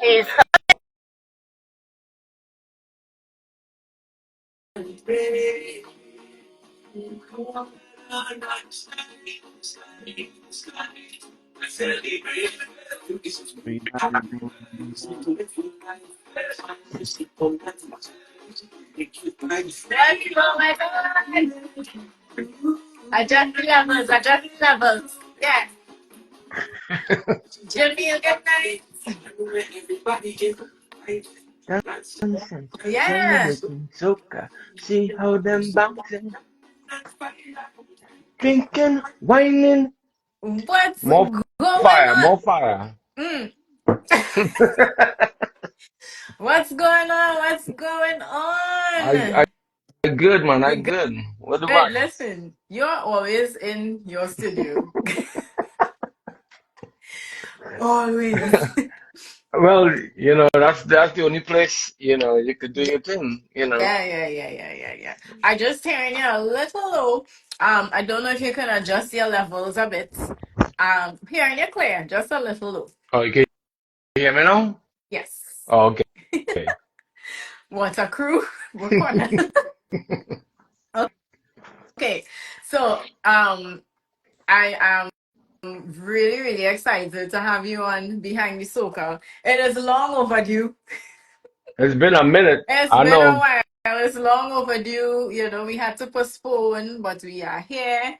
He's oh my God. Adjust the levels, adjust the levels. Yeah. Jimmy, good night. Dancing, Yeah. celebrating soca. See how them bouncing, drinking, whining. What's More going fire, on? more fire. Mm. What's going on? What's going I on? good, man. I You good. What the good? vibes? Listen, you're always in your studio. Always. Well, that's the only place you could do your thing. Yeah. I just hearing you a little low. I don't know if you can adjust your levels a bit. Hearing you clear, just a little low. Oh, you can hear me now? Yes. Oh, okay. What a crew. We're corner. Okay. So, I am really, really excited to have you on Behind the Soca. It is long overdue. It's been a minute. It's I been a know. while. It's long overdue. We had to postpone, but we are here.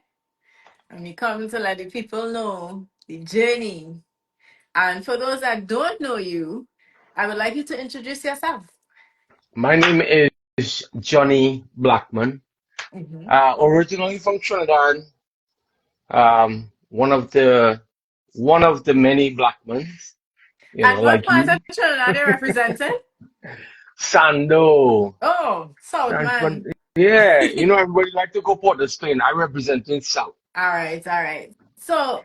And we come to let the people know the journey. And for those that don't know you, I would like you to introduce yourself. My name is Johnny Blackman. Mm-hmm. Originally from Trinidad. One of the many Blackmans. And what Like part of you. Trinidad are they represented? Sando. Oh, And Southman. yeah, everybody like to go Port of Spain. I represent in South. All right. So,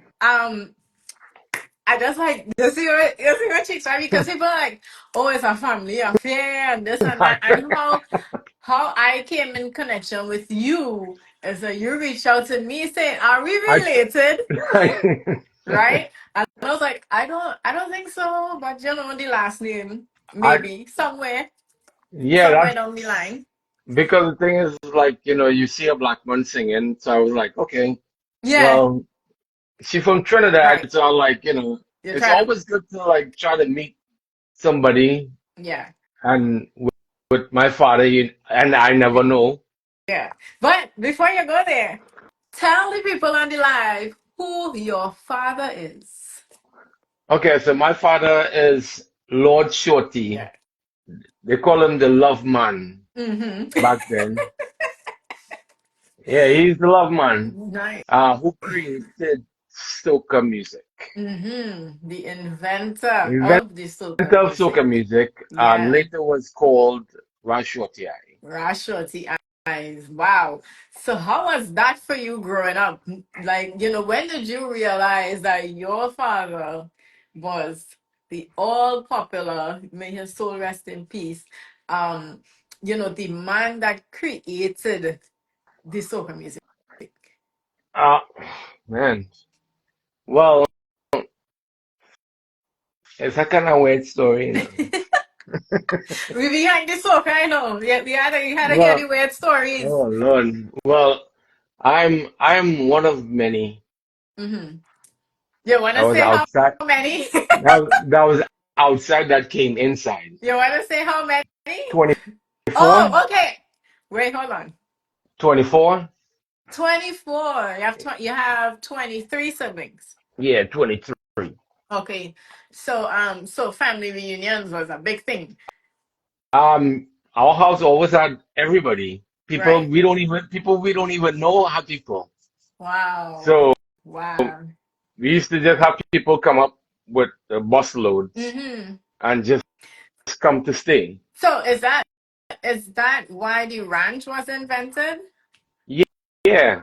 I just like you see what chicks right because people are like, oh, it's a family affair and this and that. And how I came in connection with you is that you reached out to me saying, are we I, related? Right? And I was like, I don't think so, but the last name, I, maybe yeah, somewhere that's down the line. because the thing is like, you see a black man singing, so I was like, okay, Yeah, well, she from Trinidad, right. so I'm like, You're it's trying to, always good to like try to meet somebody, yeah, and with my father, and I never know. yeah. But before you go there, tell the people on the live who your father is. Okay, so my father is Lord Shorty. Yeah. They call him the Love Man Mm-hmm. back then. Yeah, he's the Love Man, Nice. who created soca music. Mm-hmm. The inventor Inventor of the soca of music. soca music, and Yeah. later was called Ras Shorty I. Ras Shorty eyes. Wow. So how was that for you growing up? Like, when did you realize that your father was the all popular, may his soul rest in peace, um, the man that created the soca music? Uh, man, well, it's a kind of weird story. We behind the soca, I know. Yeah, we had to hear the Well, weird stories. oh Lord. Well, I'm one of many. Mm-hmm. You want I to was say how outside. many? That was outside that came inside. You want to say how many? 24? Oh, okay. Wait, hold on. 24? 24. You have 23 siblings. Yeah, 23. Okay. So family reunions was a big thing, Our house always had everybody. right? People we don't even know have people. Wow. So Wow. we used to just have people come up with bus loads Mm-hmm. and just come to stay. So is that why the ranch was invented? Yeah, yeah.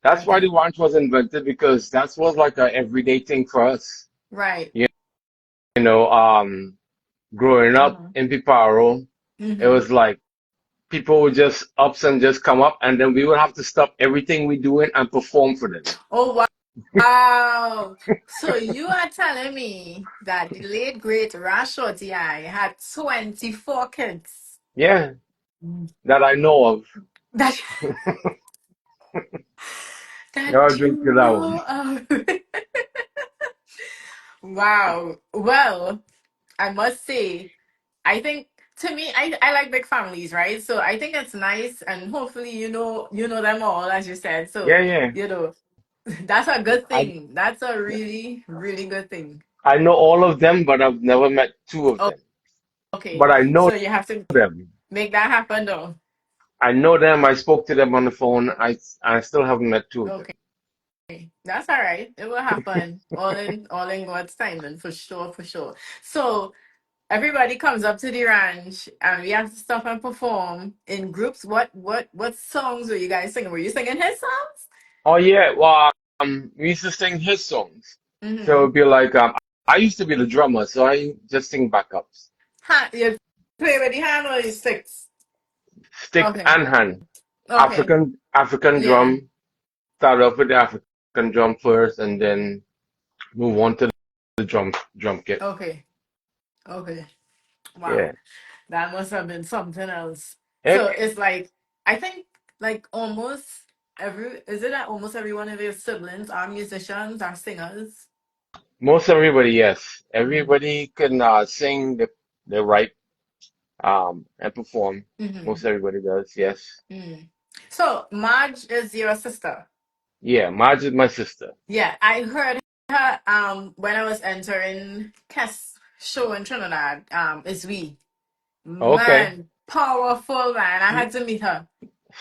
That's why the Okay. ranch was invented because that was like a everyday thing for us. Right. You know, growing up Mm-hmm. in Piparo, it Mm-hmm. was like people would just ups and just come up, and then we would have to stop everything we doing and perform for them. Oh, Wow. So you are telling me that the late great Ras Shorty I had 24 kids. Yeah, that I know of. That Y'all that drink to you that one. know of. Wow. Well, I must say, I think to me, I like big families, right? So I think it's nice, and hopefully you know them all, as you said. Yeah, So yeah. you know that's a good I thing. That's a really really good thing. I know all of them, but I've never met two of Oh, them. okay, But I know so you have to them. make that happen, though. I know them. I spoke to them on the phone. I still haven't met two of them. Okay, that's all right. It will happen. All in God's time, then, for sure, for sure. So everybody comes up to the ranch, and we have to stop and perform in groups. What songs were you guys singing? Were you singing his songs? Oh yeah, well, we used to sing his songs. So Mm-hmm. it'd be like, I used to be the drummer, so I just sing backups, You play with the hand or the sticks? stick Okay. and hand. Okay. African Yeah. drum. Start off with the African drum first, and then move on to the drum kit. Okay. Okay. Yeah. Wow. That must have been something else. Eh, So it's like, I think like almost is it that almost every one of your siblings are musicians, are singers? Most everybody, yes. Mm-hmm. Everybody can sing, the right, and perform. Mm-hmm. Most everybody does, yes. Mm. So Marge is your sister. Yeah, Marge is my sister. Yeah, I heard her when I was entering Kes show in Trinidad. Is we. Okay. Man, powerful man. I She had to meet her.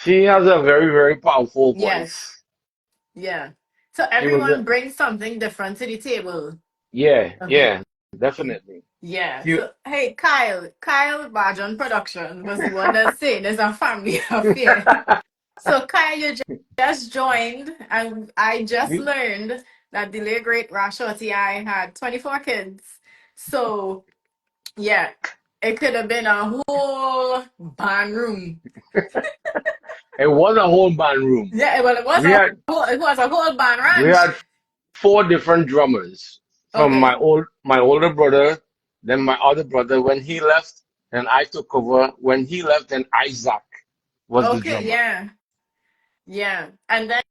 she has a very, very powerful Yes. voice. Yeah. So She was everyone brings something different to the table. yeah, Okay. yeah, definitely. Yeah. She So hey, Kyle Bajan Production was the one that's saying it's a family affair. So Kyle, you just joined, and I just we, learned that the late great Ras Shorty I had 24 kids. So yeah, it could have been a whole band room. it was a whole band room. Yeah, well, We had it was a whole band we ranch. had four different drummers from Okay. my older brother, then my other brother when he left, and I took over when he left, and Isaac was the Okay, drummer. yeah. Yeah. And then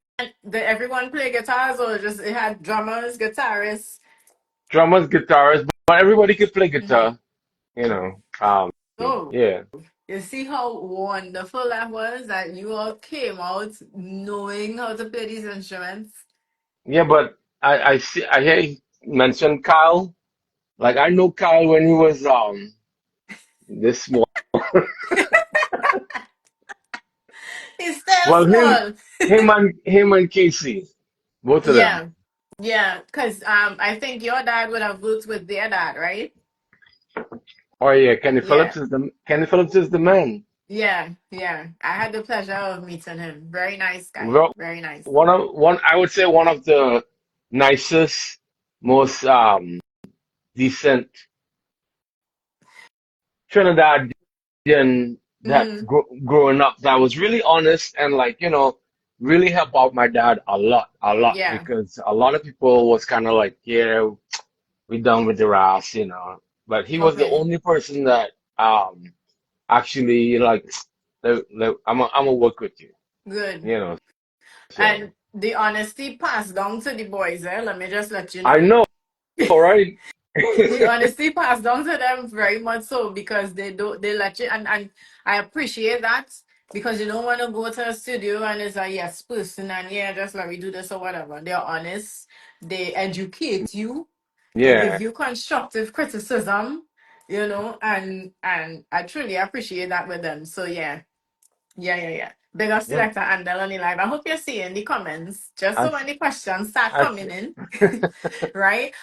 did everyone play guitars, or just it had drummers, guitarists? Drummers, guitarists, but everybody could play Hmm. guitar, you know. Oh, Yeah. you see how wonderful that was that you all came out knowing how to play these instruments? Yeah, but I see I hear you mention Kyle. Like I know Kyle when he was this small. He's still Well small. him and Casey, both of them. Yeah. Yeah. Because I think your dad would have worked with their dad, right? Oh yeah, Yeah. Kenny Phillips is the man. Yeah. Yeah. I had the pleasure of meeting him. Very nice guy. Well, Very nice. one I would say one of the nicest, most decent Trinidadian that Mm, growing up that was really honest and like really helped out my dad a lot yeah. because a lot of people was kind of like yeah we done with the Ras but he was the Okay. only person that actually like I'm gonna work with you Good. you know so And the honesty passed down to the boys, eh? Let me just let you I know. know right. The honesty passed down to them very much so, because they let you, and I appreciate that, because you don't want to go to a studio and it's a yes person and yeah, just like we do this or whatever. They're honest, they educate you, they give Yeah, you constructive criticism, and I truly appreciate that with them. So yeah. Yeah, yeah, yeah. Big up yeah. Selector and Delany Live. I hope you're seeing the comments, just I, so when the questions start I, coming in, right?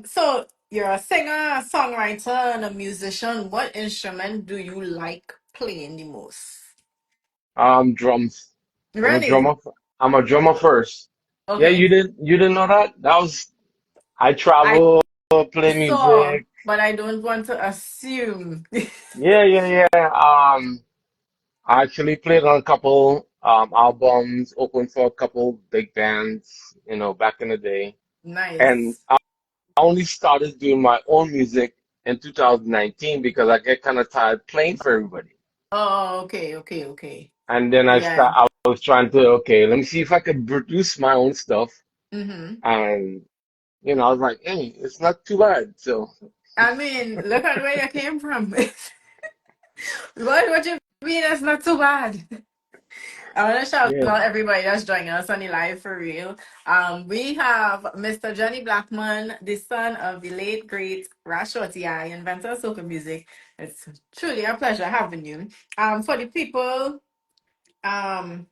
So you're a singer, a songwriter, and a musician. What instrument do you like playing the most? drums. I'm a Really? drummer. I'm a drummer first. Yeah, Okay. you didn't know that? That was I I travel, play saw, music. but I don't want to assume. Yeah. I actually played on a couple albums, opened for a couple big bands. back in the day. And Nice. I only started doing my own music in 2019 because I get kind of tired playing for everybody. Oh, okay, okay, okay. And then Yeah. I was trying to, okay, let me see if I could produce my own stuff. Mm-hmm. And, I was like, hey, it's not too bad. So, I mean, look at where you came from. What you mean? That's not too bad. I want to shout yeah. out everybody that's joining us on the live for real. We have Mr. Johnny Blackman, the son of the late great Ras Shorty I, inventor of soca music. It's truly a pleasure having you. For the people um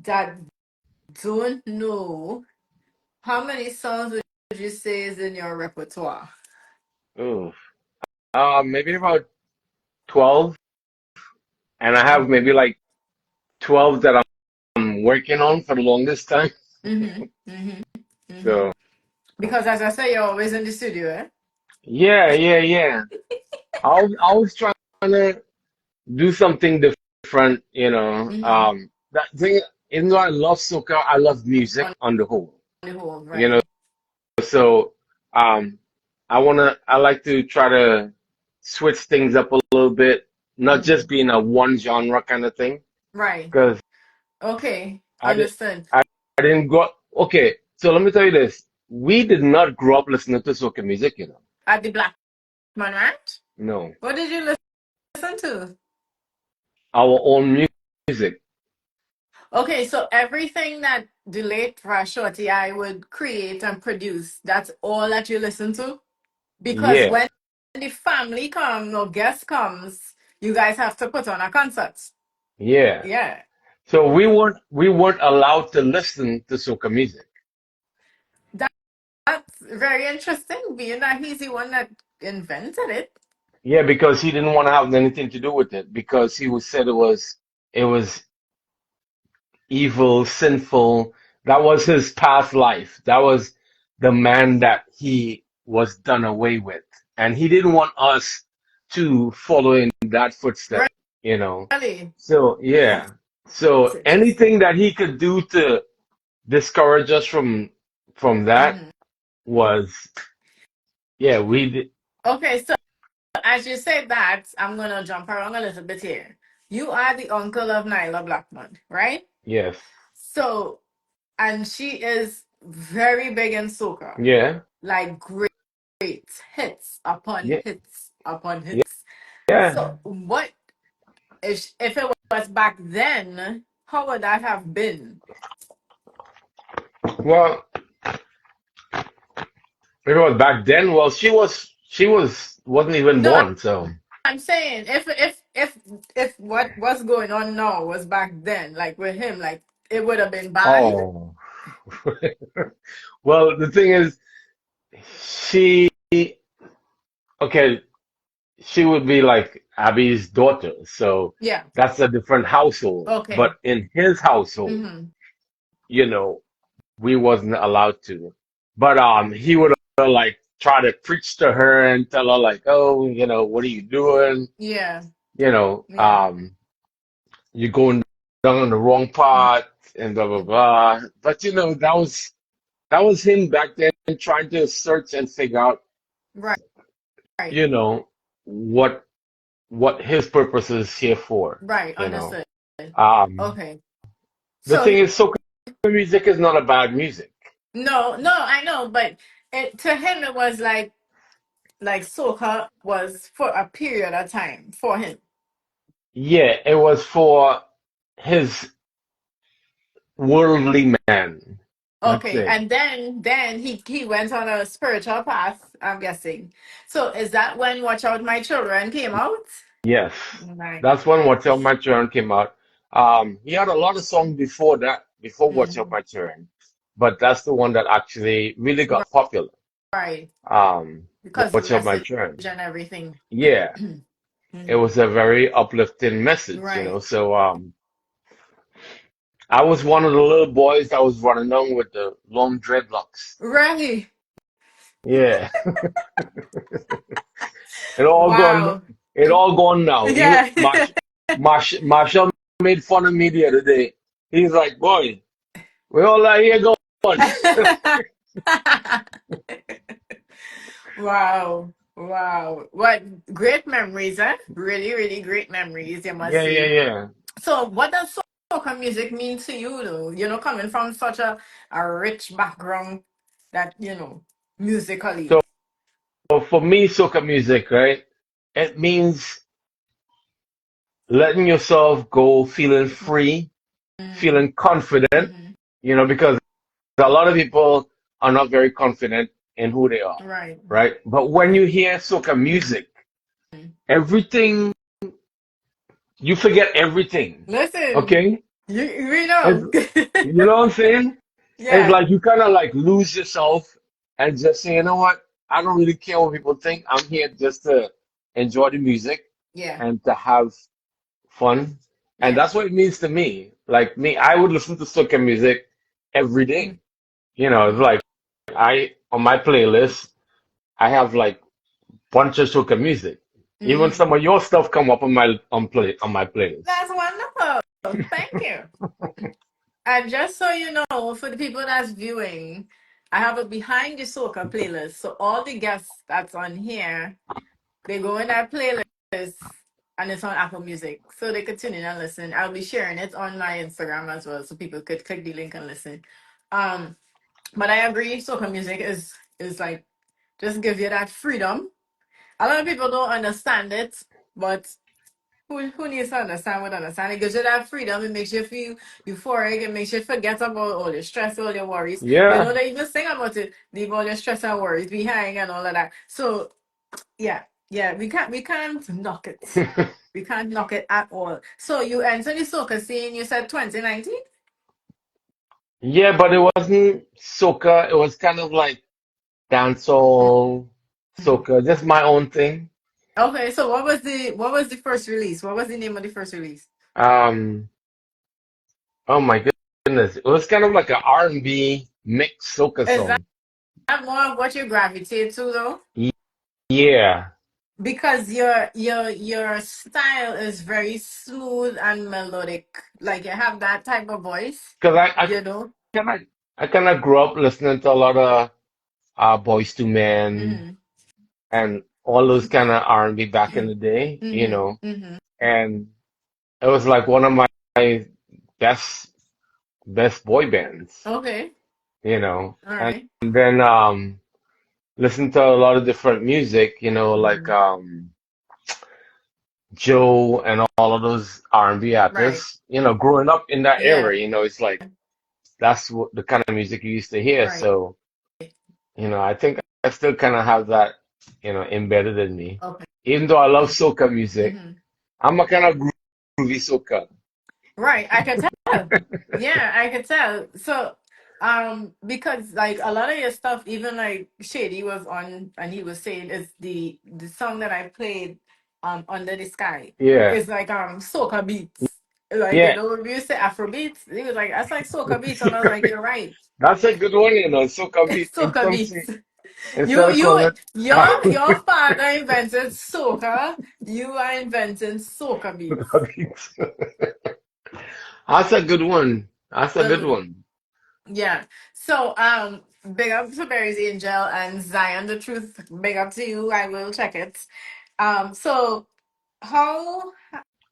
that don't know, how many songs would you say is in your repertoire? Ooh. Maybe about 12. And I have maybe Okay. like 12 that I'm working on for the longest time. Mm-hmm. Mm-hmm. Mm-hmm. So, Because as I say, you're always in the studio, eh? yeah, yeah, yeah. I was trying to do something different, Mm-hmm. That thing, even though I love soca, I love music On on the whole, the whole, you know. right? So, um, I like to try to switch things up a little bit, not Mm-hmm. just being a one genre kind of thing, Right. because Okay. I did, Understand. I, I didn't grow. Okay, so let me tell you this: we did not grow up listening to soca music. At the Blackman Ranch? No, What did you listen to? our own music. Okay, so everything that the late Ras Shorty I would create and produce, that's all that you listen to? Because Yeah, when the family comes or guest comes, you guys have to put on a concert. yeah. Yeah. So we weren't allowed to listen to soca music. That, that's very interesting, being that he's the one that invented it. Yeah, because he didn't want to have anything to do with it because he was said it was evil, sinful. That was his past life. That was the man that he was done away with. And he didn't want us to follow in that footstep, you know. Really? So, yeah. That's So interesting. anything that he could do to discourage us from that Hmm. was, yeah, we did. Okay, so as you say that, I'm gonna jump around a little bit here. You are the uncle of Nyla Blackman, right? Yes. So, and she is very big in soca, Yeah. like great hits upon Yeah. hits upon Yeah. hits. Yeah. So, what if it was back then? How would that have been? Well, if it was back then, well, she wasn't even No, born, so. I'm saying if what was going on now was back then, like with him, like it would have been bad. Oh. Well, the thing is, she, okay, she would be like Abby's daughter, so Yeah. that's a different household. But Okay. in his household, Mm-hmm. you know, we wasn't allowed to. But he would like try to preach to her and tell her like, oh, what are you doing? Yeah. You know, Yeah. um, you're going down the wrong path and blah blah blah. But that was him back then trying to search and figure out, Right. Right. you know, what what his purpose is here for, Right. you know. Understood. Um, Okay. the So thing is, soca music is not a bad music. no, no, I know, but to him it was like soca was for a period of time for him. Yeah, it was for his worldly man. That's Okay, it. and then he went on a spiritual path, I'm guessing. So is that when Watch Out My Children came out? Yes, Right. that's when Watch Out My Turn came out. He had a lot of songs before that, before Watch Out Mm-hmm. My Turn, but that's the one that actually really got popular. Right. Um, Because the Watch Out My message Turn. and everything. Yeah, it Mhm. was a very uplifting message. Right. So I was one of the little boys that was running on with the long dreadlocks. Really? Yeah, it all gone. Wow. It all gone now. Even Yeah. Marshall made fun of me the other day. He's like, "Boy, where all that here go?" Wow. Wow. What great memories, eh? Really, really great memories, you must Yeah, yeah, say. yeah. So what does soca music mean to you though? Coming from such a rich background that, musically. So for me, soca music, right? It means letting yourself go, feeling free, Mm-hmm. feeling confident, Mm-hmm. because a lot of people are not very confident in who they are, Right. right? But when Right. you hear soca music, everything, you forget everything, Listen, okay? we It's, know. you know what I'm saying? It's Yeah. like you kind of like lose yourself and just say, you know what? I don't really care what people think. I'm here just to enjoy the music Yeah. and to have fun. And Yeah. that's what it means to me. Like me, I would listen to soca music every day. It's like on my playlist, I have like bunch of soca music. Even Mm-hmm. some of your stuff come up on my playlist. That's wonderful. Thank you. And just so you know, for the people that's viewing, I have a behind the soca playlist. So all the guests that's on here, they go in that playlist and it's on Apple Music. So they could tune in and listen. I'll be sharing it on my Instagram as well. So people could click the link and listen. Um, but I agree, soca music is like just give you that freedom. A lot of people don't understand it, but who needs to understand would understand. It gives you that freedom. It makes you feel euphoric. It makes you forget about all your stress, all your worries. Yeah. They even sing about it. Leave all your stress and worries behind and all of that. So yeah, yeah, we can't knock it. We can't knock it at all. So you entered the soca scene. You said 2019. Yeah, but it wasn't soca. It was kind of like dancehall, Mhm. soca, just my own thing. Okay, so what was the first release? What was the name of the first release? Um, oh my goodness, it was kind of like an R&B mixed soca Is song. that more of what you gravitate to though? Y- Yeah, Because your style is very smooth and melodic. Like you have that type of voice, because you know. kind of I kind of grew up listening to a lot of Boys to Men Mhm. and all those kind of R&B back in the day, Mhm. Mhm. and it was like one of my best best boy bands, Okay. All and right. then listen to a lot of different music, like Mhm. Joe and all of those R&B Right. artists. Growing up in that Yeah. era, it's like that's what the kind of music you used to hear. Right. So, I think I still kind of have that, embedded in me. Okay. Even though I love soca music, Mhm. I'm a kind of groovy soca. Right. I could tell. Yeah, I could tell. So, because like a lot of your stuff, even like Shady was on, and he was saying is the song that I played, Under the Sky, Yeah, is like soca beats. Like yeah. when we used to Afro beats, he was like, that's like soca beats, and I was like, you're right, That's a good one, soca beat. soca beats. Instead of calling it Your father invented soca. You are inventing soca beats. soca beats. That's a good one. That's a good Um, one. Yeah. So, big up to Barry's Angel and Zion the Truth. Big up to you. I will check it. So how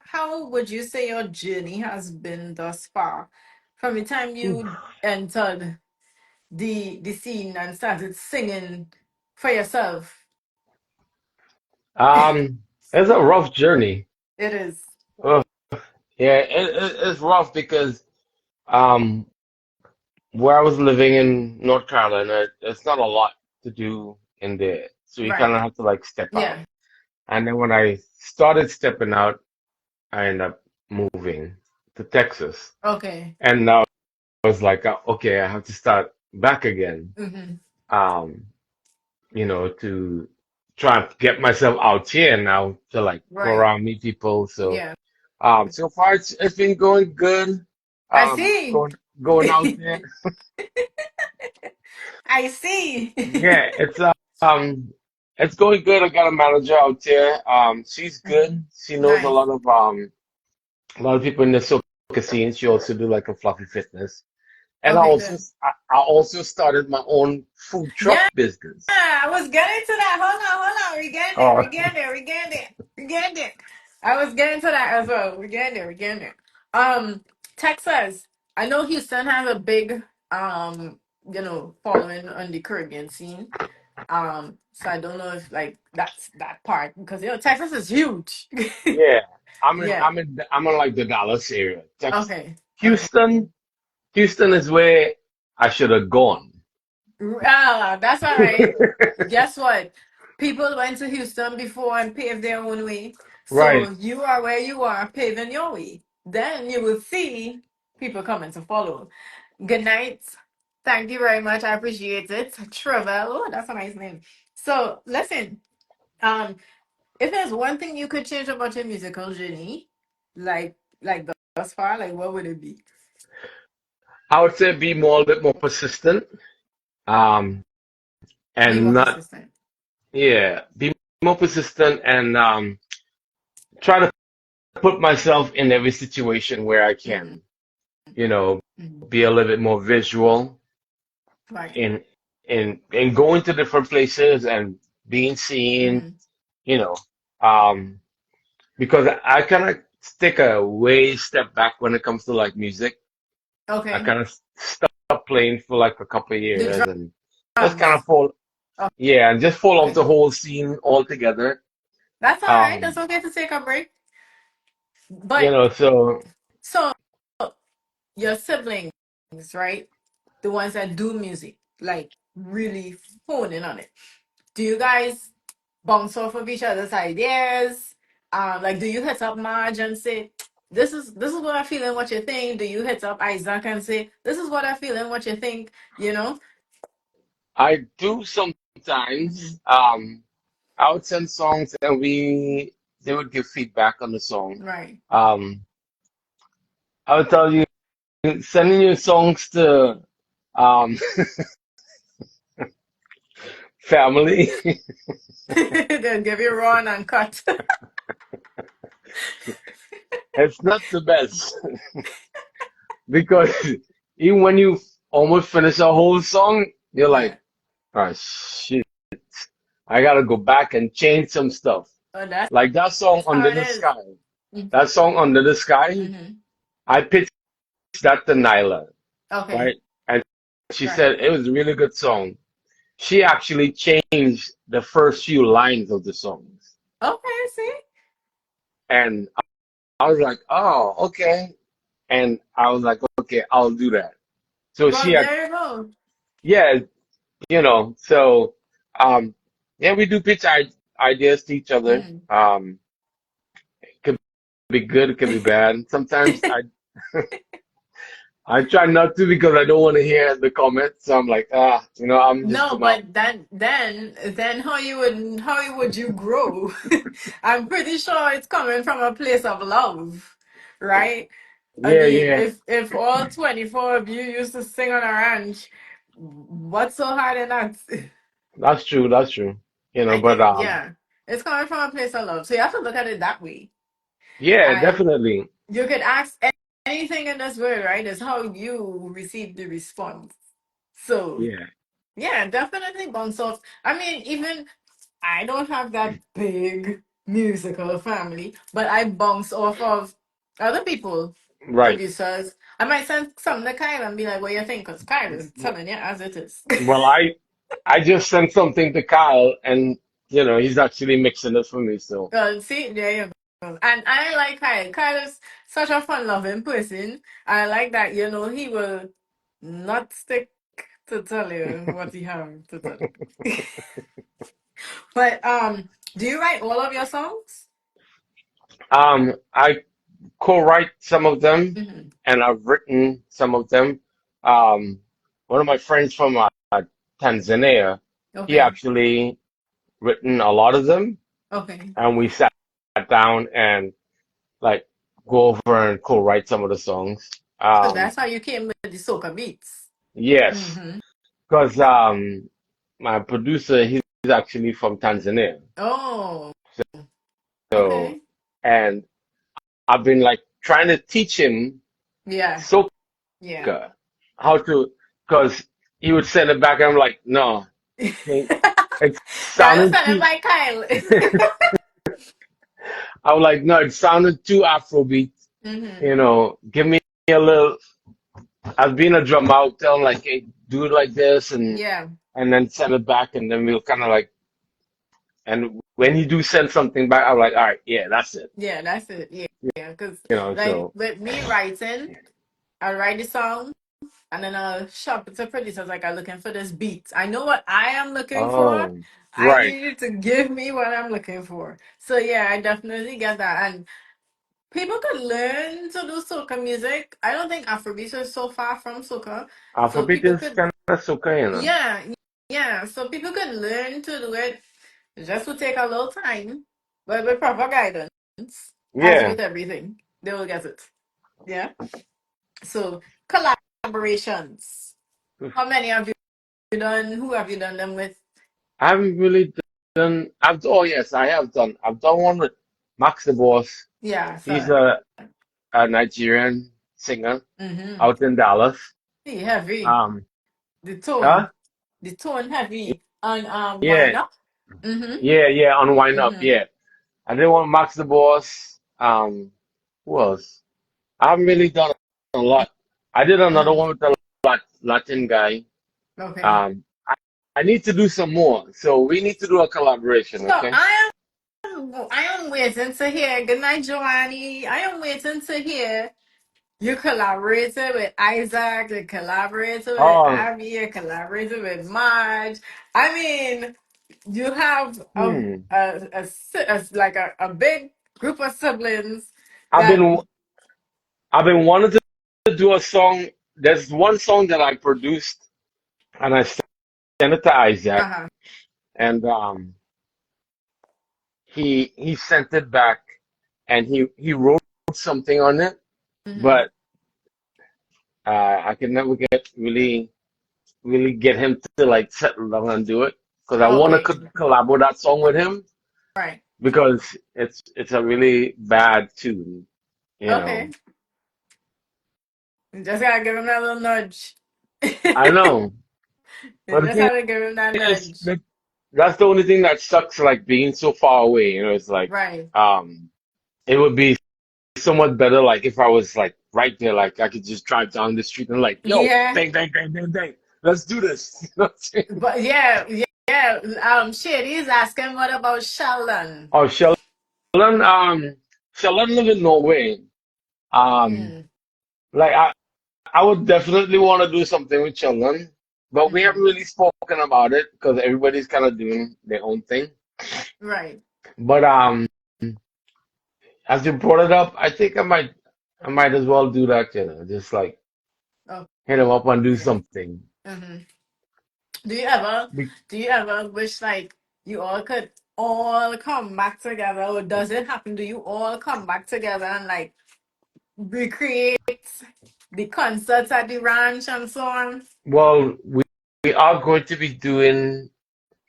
how would you say your journey has been thus far? From the time you entered the scene and started singing for yourself. It's a rough journey. It is. Oh, yeah, it's rough because um, where I was living in North Carolina, it's not a lot to do in there, so you kind Right. of have to like step out. Yeah. And then when I started stepping out, I ended up moving to Texas, Okay. and now I was like, okay, I have to start back again. Mm-hmm. Um, to try and get myself out here now to like go Right. around meet people. So Yeah. so far it's been going good. I see. Going out there. I see. Yeah, um it's going good. I got a manager out there. She's Mhm. good. She knows Nice. a lot of people in the soca scene. She also do like a fluffy fitness. And Okay, good. I also started my own food truck Yeah, business. I was getting to that. Hold on. We getting there. Oh, We getting there. We getting there. We getting there. I was getting to that as well. We getting there. We getting there. Um, Texas. I know Houston has a big following on the Caribbean scene. So I don't know if like that's that part because Texas is huge. yeah. Yeah. I'm in like the Dallas area. Texas, Okay. Okay. Houston, Houston is where I should have gone. Ah, that's all right. Guess what? People went to Houston before and paved their own way. So Right. you are where you are, paving your way. Then you will see people coming to follow. Good night. Thank you very much. I appreciate it. Travel. Oh, that's a nice name. So listen, um, if there's one thing you could change about your musical journey, like thus far, like what would it be? I would say be more a little bit more persistent. Um, Be and more not consistent. yeah, be more persistent and try to put myself in every situation where I Mm-hmm. can. You know, Mm-hmm. be a little bit more visual Right. in in going to different places and being seen. Mm-hmm. You know, um, because I kind of take a way step back when it comes to like music. I Okay. kind of stopped playing for like a couple of The years and just kind drums. of fall, yeah, and just fall off Okay. the whole scene altogether. That's all right. That's Um, okay to take a break. you But know, so so your siblings, right? The ones that do music, like really honing on it. Do you guys bounce off of each other's ideas? Like do you hit up Marge and say, this is what I feel and what you think? Do you hit up Isaac and say, this is what I feel and what you think? You know? I do Mm-hmm. sometimes. I would send songs and they would give feedback on the song. Right. Um, I would tell you sending you songs to um family. They'll give you raw and uncut. It's not the best because even when you almost finish a whole song, you're Yeah. like, oh shit, I gotta go back and change some stuff. Oh, that's Like that song how Under it the is. Sky. That song Under the Sky, Mm-hmm. I pitched that to Nyla, Okay. right? And she Right. said it was a really good song. She actually changed the first few lines of the songs. Okay, see? And I was like, oh, okay. And I was like, okay, I'll do that. So she Well, had, there you go. yeah, so, um, yeah, we do pitch ideas to each other. Mm. Could be good, it could be bad. Sometimes I try not to because I don't want to hear the comments. So I'm like, I'm just No, gonna, but then how would you grow? I'm pretty sure it's coming from a place of love, right? I yeah, mean, yeah, if all 24 of you used to sing on a ranch, what's so hard in that? that's true. I But think, yeah, it's coming from a place of love. So you have to look at it that way. yeah, And definitely, you could ask anything in this world, right? It's how you receive the response. So yeah, yeah, definitely bounce off. I mean, even I don't have that big musical family, but I bounce off of other people, right. producers. I might send something to Kyle and be like, what you think? Because Kyle is telling you as it is. Well, I just sent something to Kyle, and he's actually mixing it for me. So See, there you go. And I like Kyle. Kyle is such a fun loving person. I like that, he will not stick to tell you what he have to tell you. But do you write all of your songs? I co-write some of them, Hmm. and I've written some of them. Um, One of my friends from Tanzania, he Okay. actually written a lot of them, Okay. and we sat down and like go over and co-write some of the songs. So that's how you came with the soca beats. Yes, Mm-hmm. because my producer, he's actually from Tanzania. Oh, So, okay. and I've been like trying to teach him Yeah. soca, Yeah. how to, because he would send it back and I'm like, no, okay, it's Gotta sounding send it too, by Kyle. I was like, no, it sounded too Afrobeat, Hmm. you know, give me a little, I've been a drum out, tell him like, hey, do it like this Yeah, and then send it back and then we'll kind of like, and when you do send something back, I'm like, all right, yeah, that's it, yeah, that's it. Yeah, yeah. Because you know, like so, with me writing, I write the song and then I'll shop it to producers like I'm looking for this beat. I know what I am looking for. oh, I right, need you to give me what I'm looking for. So yeah, I definitely get that. And people could learn to do soca music. I don't think Afrobeats is so far from soca. So Afrobeat people is could, kind of soca, you know, yeah, yeah. So people could learn to do it. It just will take a little time, but with proper guidance, as yeah. with everything, they will get it. Yeah. So collaborations. How many have you done? Who have you done them with? I haven't really done. Oh yes, I have done. I've done one with Max the Boss. Yeah. He's So. a Nigerian singer Mm-hmm. out in Dallas. Hey, heavy. Um, The tone. huh? The tone heavy. And Yeah, wind up. Mm-hmm. yeah. On Wind Up, Mm-hmm. yeah. I did one with Max the Boss. Who else? I haven't really done a lot. I did another Mm-hmm. one with the Latin guy. Okay. Um, I need to do some more. So we need to do a collaboration, So okay? I am waiting to hear. Good night, Joanny. I am waiting to hear. You collaborated with Isaac, you collaborated with Oh, Abby, you collaborated with Marge. I mean, you have hmm. like a big group of siblings I've that been I've been wanting to do a song. There's one song that I produced and I sent it to Isaac, uh-huh. and he sent it back, and he wrote something on it, Hmm. but I could never get really get him to like settle down and do it because I want to Okay. collab with that song with him Right. because it's a really bad tune, you know. Okay. You just gotta give him that little nudge. I You know, but the just thing have to give him that is, nudge. that's the only thing that sucks, like being so far away. You know, it's like Right. it would be so much better like if I was like right there, like I could just drive down the street and like, yo, Yeah. bang, let's do this. You know what I'm saying? But yeah, yeah, yeah. Shady's asking what about Sheldon? Oh, Sheldon live in Norway. Um, Mm, like I would definitely want to do something with Sheldon, but we mm-hmm. haven't really spoken about it because everybody's kind of doing their own thing. Right. But as you brought it up, I think I might as well do that, you know, just like hit him up and do Okay. something. Mm-hmm. Do you ever, Be- do you ever wish like you all could all come back together, or does it happen? Do you all come back together and like recreate the concerts at the ranch and so on? Well, we are going to be doing,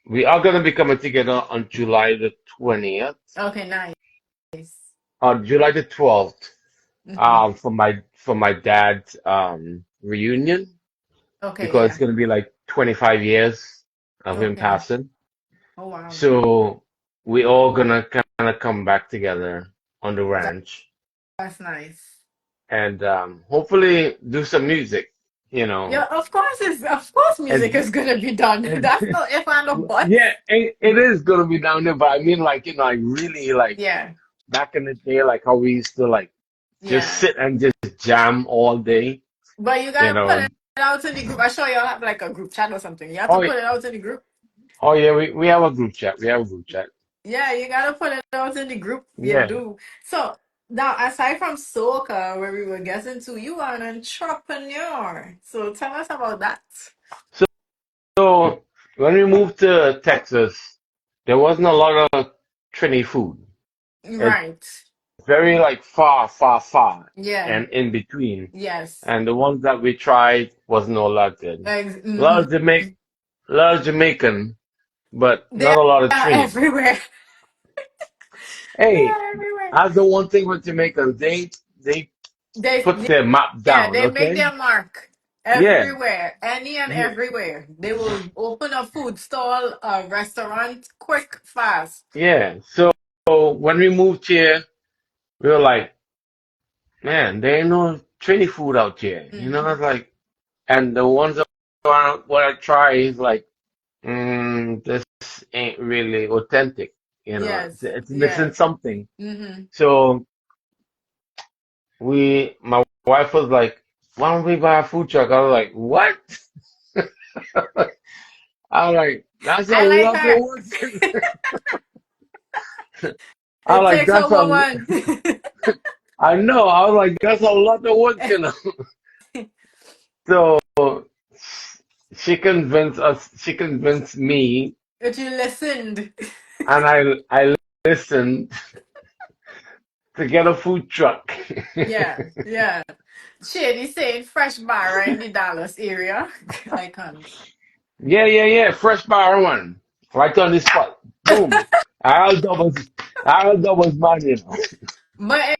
we are going to be coming together on July the 20th, Okay, nice. or July the 12th, Mm-hmm. for my dad's reunion Okay, because it's yeah. going to be like 25 years of him Okay. passing. Oh wow. So we all gonna kind of come back together on the That, ranch that's nice. and hopefully do some music, you know. Yeah, of course music And is gonna be done. That's no if and no yeah, buts. it is gonna be down there, but I mean, like, you know, like really, like Yeah. back in the day, like how we used to like just Yeah. sit and just jam all day, But you you gotta put know. it out in the group. I'm sure y'all have like a group chat or something. You have to Oh, put it out in the group. oh yeah, we have a group chat. We have a group chat. Yeah, you gotta put it out in the group. You Yeah. do. So now, aside from soca, where we were getting to, you are an entrepreneur. So tell us about that. So, so when we moved to Texas, there wasn't a lot of Trini food. It's Right. very like far, Yeah. and in between. Yes. And the ones that we tried wasn't all that good. A lot Mhm. of a lot of Jamaican, but They not a lot of are Trini. everywhere. They Hey, are everywhere. that's the one thing with Jamaicans. They They, put their map yeah, down, they make okay? their mark. Yeah, everywhere, any and everywhere. They will open a food stall, a restaurant, quick, fast. yeah. So when we moved here, we were like, man, there ain't no Trini food out here. You know, Hmm. it's like, and the ones that what I try is like, this ain't really authentic. You know, Yes, it's missing yeah. something. Hmm. So my wife was like, why don't we buy a food truck? I was like, what? I was like, that's a I like lot of her. work. I was It like, takes a woman. I know. I was like, that's a lot of work, you know. So she convinced us, she convinced me, But you listened. and I listened to get a food truck. Yeah, yeah. Shady saying fresh bar in the Dallas area. Icons. Yeah. Fresh bar one. Right on the spot. Boom. I'll double, I'll double man, you know. But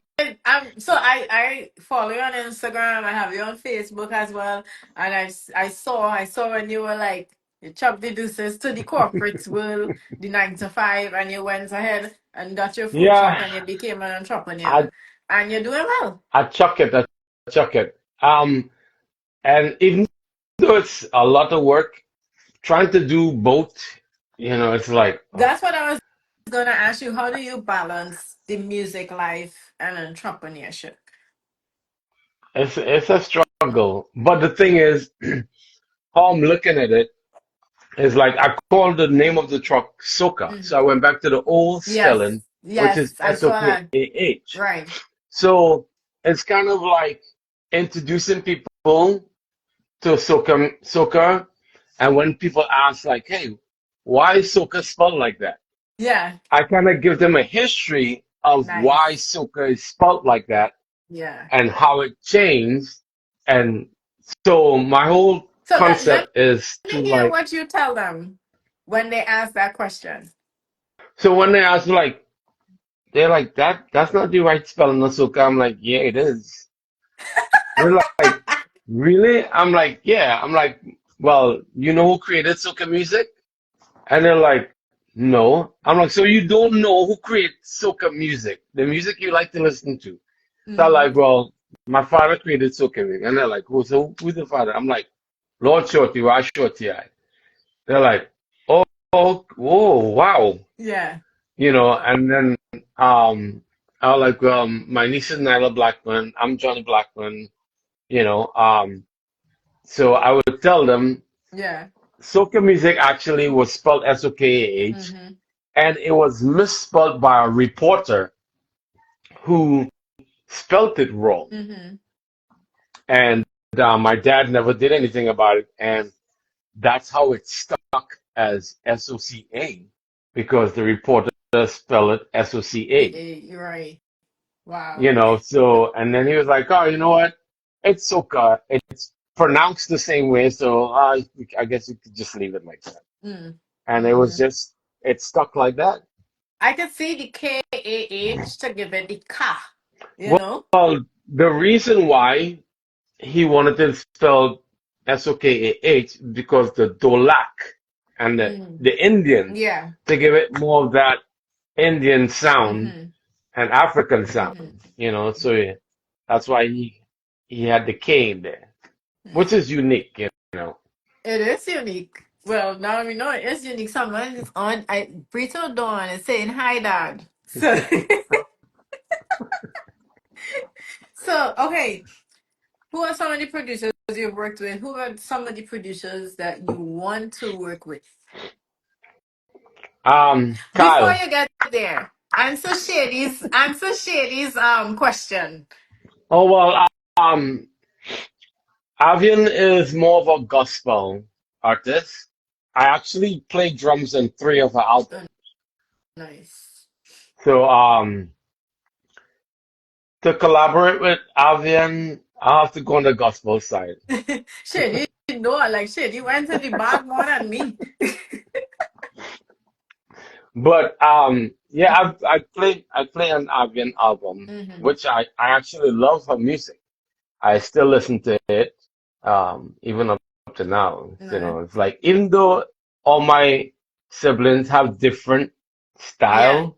so I follow you on Instagram. I have you on Facebook as well. And I saw when you were like you chopped the deuces to the corporate world, the 9 to 5, and you went ahead and got your food truck Yeah, and you became an I entrepreneur. And you're doing well. I chuck it. And even though it's a lot of work, trying to do both, you know, it's like, That's what I was gonna ask you. How do you balance the music life and entrepreneurship? it's a struggle. But the thing is, how I'm looking at it is like I called the name of the truck Soca. So I Hmm. went back to the old Yes, spelling, which is yes, I saw that. Sokah. Right. So it's kind of like introducing people to Soca, and when people ask like, "Hey, why is Soca spelled like that?" Yeah. I kind of give them a history of why Nice. Soca is spelled like that Yeah. and how it changed. And so my whole So let concept is to me hear like, what you tell them when they ask that question. so when they ask like, they're like, that's not the right spelling of Soca. I'm like, yeah, it is. They're like, really? I'm like, yeah. I'm like, well, you know who created soca music? And they're like, no. I'm like, so you don't know who created soca music, the music you like to listen to. So I'm Hmm. like, well, my father created soca music. And they're like, who's the father? I'm like, Lord Shorty, Ras Shorty I. They're like, whoa, wow. Yeah. You know, and then I was like, my niece is Nyla Blackman. I'm Johnny Blackman. You know, so I would tell them Yeah. soca music actually was spelled Sokah, Hmm. and it was misspelled by a reporter who spelt it wrong. Hmm. And my dad never did anything about it, and that's how it stuck as Soca because the reporter spelled it Soca. You're right. Wow. You know, so and then he was like, "Oh, you know what? It's soca. It's pronounced the same way, so I guess you could just leave it like that." Mm. And it was Hmm. just it stuck like that. I could see the KAH to give it the Ka, you know? Well, the reason why he wanted to spell Sokah because the Dolak and Mm. the Indians Yeah. to give it more of that Indian sound Hmm. and African Hmm. sound, you know. So yeah, that's why he had the K in there, which is unique, you know. It is unique. Well, now we know it is unique. Someone is on. Brito Dawn is saying hi, Dad. So, so okay. Who are some of the producers you've worked with? Who are some of the producers that you want to work with? Before Kyle. you get there, answer Shady's question. Oh well, Avian is more of a gospel artist. I actually play drums in three of her Oh, albums. nice. So to collaborate with Avian, I have to go on the gospel side. Shady, know like Shady went to the bag more than me. But yeah, I play an Avian album, Hmm. which I actually love her music. I still listen to it. even up to now. You No. know, it's like even though all my siblings have different Yes. style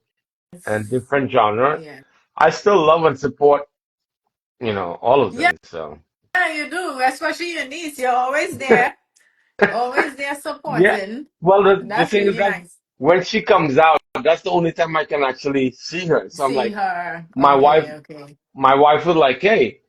and different genre, Yeah. I still love and support, all of Yeah, them. So you do. Especially your niece. You're always there. Always there yeah. supporting. Well, the That's thing is really that nice. when she comes out, that's the only time I can actually see her. So I'm See like, her. my wife, Okay, okay. my wife was like, "Hey,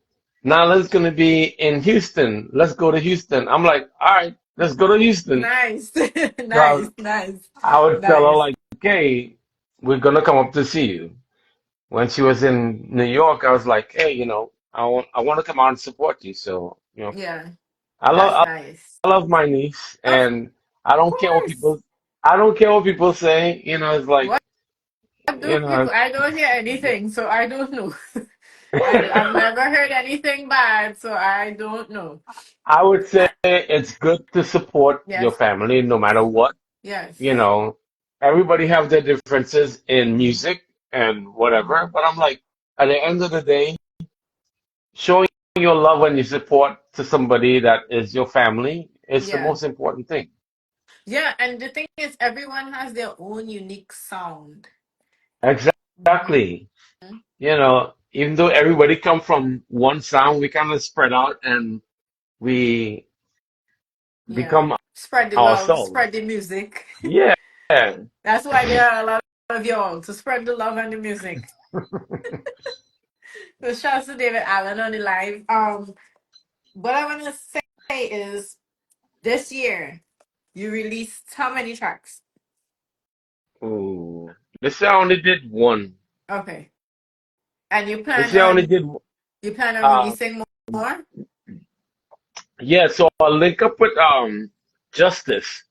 Nala's gonna be in Houston. Let's go to Houston." I'm like, "All right, let's go to Houston." Nice. So Nice, nice, I would tell her nice. like, "Hey, we're gonna come up to see you." When she was in New York, I was like, "Hey, I want to come out and support you." So, Yeah, I that's love nice. I love my niece, Of and I don't care what course. people I don't care what people say. It's like, What do people? I don't hear anything, so I don't know. I've never heard anything bad, so I don't know. I would say Uh, it's good to support your yes, family no matter what. You yes, know, everybody have their differences in music and whatever, but I'm like, at the end of the day, showing your love and your support to somebody that is your family is the yeah, most important thing. yeah. And the thing is, everyone has their own unique sound. Mhm. Exactly. Even though everybody come from one sound, we kind of spread out and we Yeah. become Spread the love, ourselves. spread the music. Yeah. That's why there are a lot of y'all to spread the love and the music. So shouts to David Allen on the live. What I want to say is this year you released how many tracks? Ooh. This year I only did one. Okay. And This year I only did you plan on uh releasing more? yeah, so I'll link up with Justice.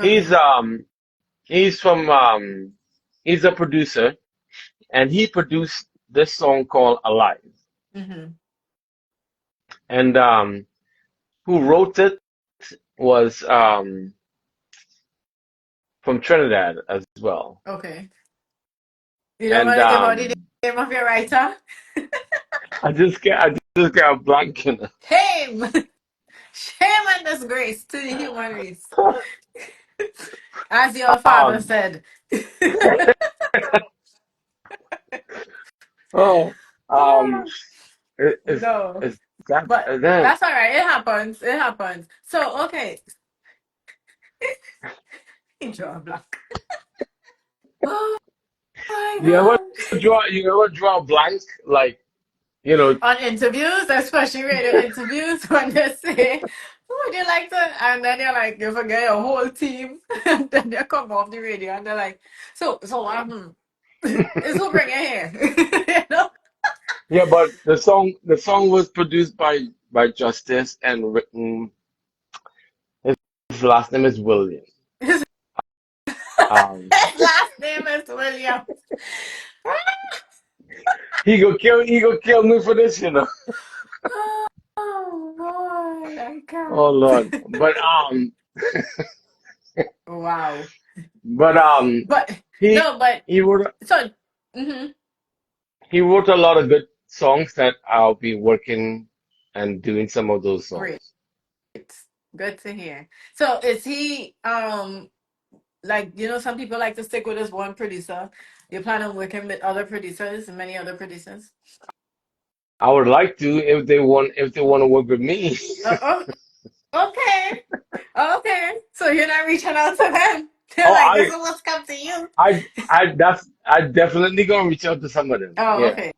He's Okay. um he's from he's a producer and he produced this song called Alive. Mm-hmm. And who wrote it was from Trinidad as well. Okay. You don't And want to give out the name of your writer? I just got a blank in it. Shame! Shame and disgrace to the human race. As your father Um said. oh is No. is that But then that's all right. It happens. It happens. So, okay. Draw a block. Oh my you ever God. draw a blank like you know On interviews, especially radio interviews, when they say, "Who would you like to?" And then you're like, you forget your whole team, and then they come off the radio and they're like, "So what happened? Is who bring it here?" you know? Yeah, but the song was produced by Justice and written. His last name is William. His Um, last name is William. he go kill me for this. Oh boy, I Oh can't. Lord. Wow. But But he no, but he wrote so. Mhm. he wrote a lot of good songs that I'll be working and doing some of those Great. songs. Good to hear. So is he like some people like to stick with this one producer. You plan on working with other producers, many other producers? I would like to if they want to work with me. Oh, okay. Okay. So you're not reaching out to them. They're Oh, like, this is what's come to you. I definitely gonna reach out to some of them. Oh, Yeah. okay.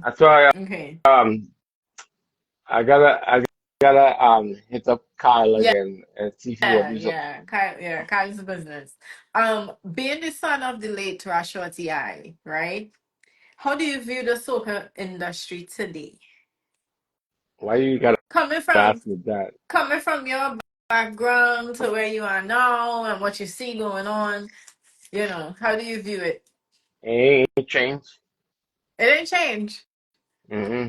That's why Okay. I gotta hit up Kyle Yeah, again and see if what he's up yeah. Yeah, Kyle's business. Being the son of the late Ras Shorty I, right? How do you view the soca industry today? to. Why you gotta Coming from ask me that? coming from your background to where you are now and what you see going on, how do you view it? Ain't changed. It didn't change. Hmm.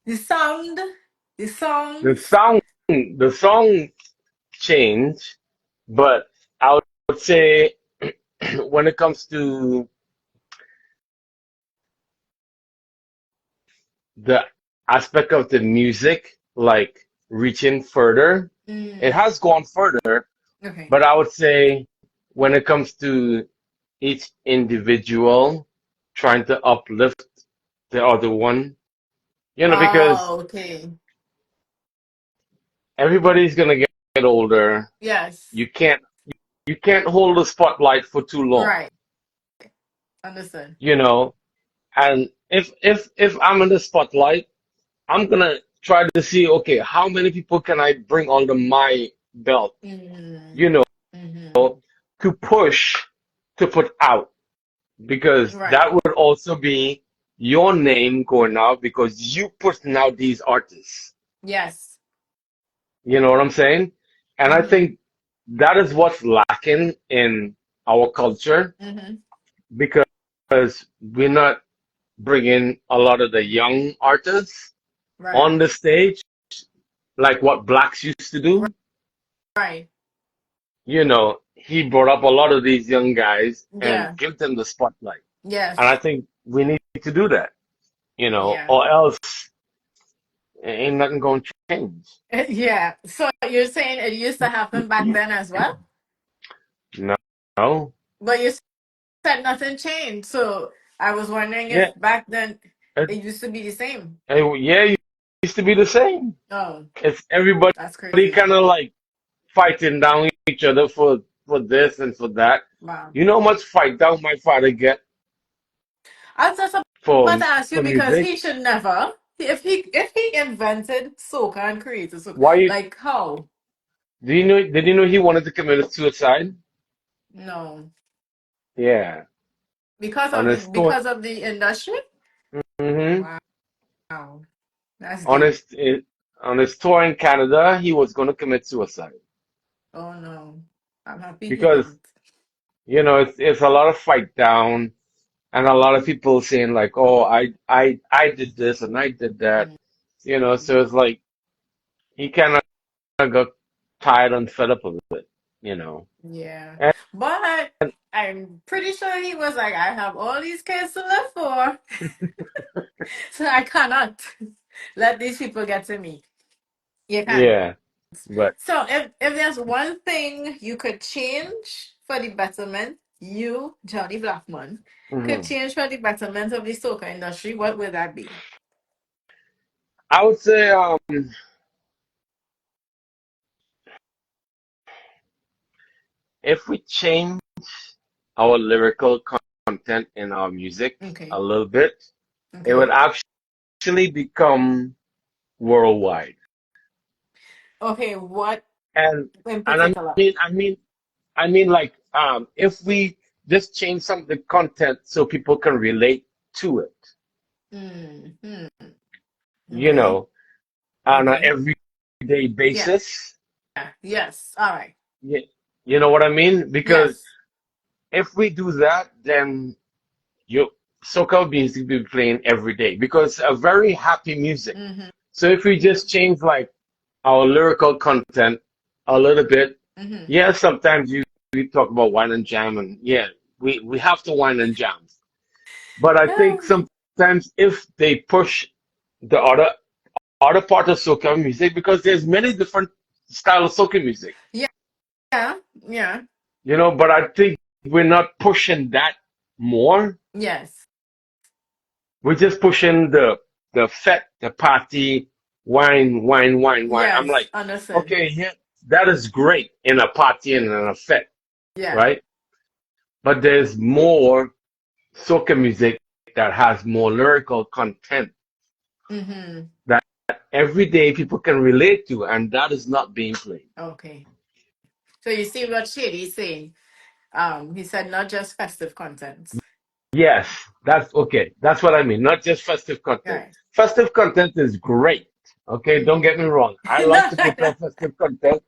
The sound, the The songs. song, the song changed, but I would say when it comes to the aspect of the music, like reaching further. It Mm. has gone further, Okay. but I would say when it comes to each individual trying to uplift the other one, because Oh, okay. everybody's gonna get older. Yes. You can't hold the spotlight for too long, Right. Understood. you know. And if I'm in the spotlight, I'm gonna try to see, okay, how many people can I bring under my belt, Mm. you know, Mm-hmm. to push to put out, because Right. that would also be your name going out because you putting out these artists. Yes. You know what I'm saying? And I Mm-hmm. think that is what's lacking in our culture Mm-hmm. because we're not bringing a lot of the young artists on Right. the stage like what blacks used to do. Right. He brought up a lot of these young guys and Yeah. give them the spotlight. And I Yes. think we need to do that, Yeah. or else ain't nothing going to change. Yeah. So you're saying it used to happen back then as well? No, no. But you said nothing changed. So I was wondering Yeah, if back then it, it used to be the same. yeah, it used to be the same. Oh, It's everybody that's crazy. kind of like fighting down each other for this and for that. Wow. You know how much fight down my father get I was just about for to ask you for because music? he should never. If he invented soca and created soca, Why you like how? do you know? Did you know he wanted to commit suicide? No, Yeah, because on of the his tour. because of the industry. hmm Wow, that's On deep. his tour in Canada, he was going to commit suicide Oh no, I'm happy he because didn't. it's a lot of fight down and a lot of people saying like, oh, I did this and I did that, Mm, so it's like he kind of got tired and fed up of it, you know. yeah, And but I'm pretty sure he was like, I have all these kids to live for, so I cannot let these people get to me. You can't. yeah, but So if there's one thing you could change for the betterment, you, Johnny Blackman, could mhm. change for the betterment of the soca industry, what would that be? I would say if we change our lyrical content in our music a Okay. little bit, it would Okay. actually become worldwide. Okay, what And in and I particular? mean I mean I mean like if we just change some of the content so people can relate to it, Mm, hmm. you Okay. know, on an Okay. everyday Yeah. basis. Yes. All right. You, you know what I mean? Because Yes. if we do that, then you soca music will be playing every day because a very happy music. Mm-hmm. So if we just change like our lyrical content a little bit, Mm-hmm. yeah, sometimes we talk about wine and jam, and yeah, we have to wine and jam. But I think sometimes if they push the other part of soca music, because there's many different style of soca music, Yeah. Yeah. Yeah. but I think we're not pushing that more. Yes. We're just pushing the fete, the party, wine, wine, wine, wine. I'm Yes. like, Understood. okay, yeah, that is great in a party and in a fete, Yeah. right? But there's more soca music that has more lyrical content Mm-hmm. that every day people can relate to, and that is not being played. Okay. So you see what Shady's saying. He said not just festive content. Yes, that's okay. That's what I mean. Not just festive content. Right. Festive content is great. Okay, don't get me wrong. I like No, to no, put no. on festive content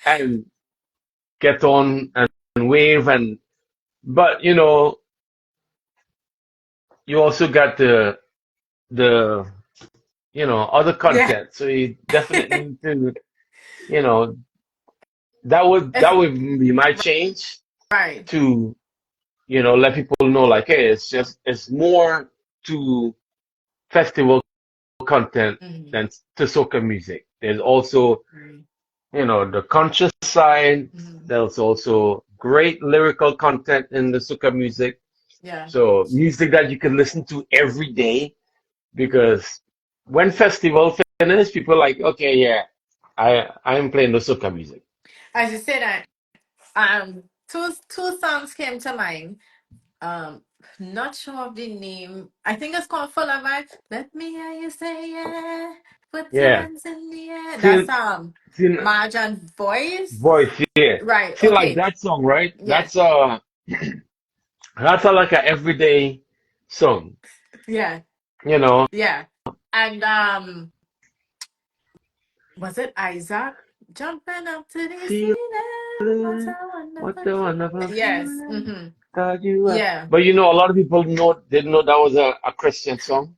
and get on and wave but you also got the other Yeah. content. So you definitely need to, you know, that It's would be my change right. to, let people know like, hey, it's more to festival content Mm-hmm. than to soca music. There's also, Right. the conscious side. Mm-hmm. There's also great lyrical content in the soca music. Yeah. So music that you can listen to every day because when festival finish, people like, okay, yeah, I'm playing the soca music. As you say that, two songs came to mind. Um, not sure of the name. I think it's called Full of Vibe. Let me hear you say yeah. Put your Yeah. hands in the air. See, That's see, Marjan voice. voice, yeah. Right. See, like Okay. that song, right? Yeah. That's a, like a everyday song, Yeah. you know. Yeah. And was it Isaac jumping up to the Feel ceiling? What it, a what wonderful a feeling. wonderful Yes. feeling. Mm-hmm. God, you are. Yeah. But a lot of people didn't know that was a Christian song.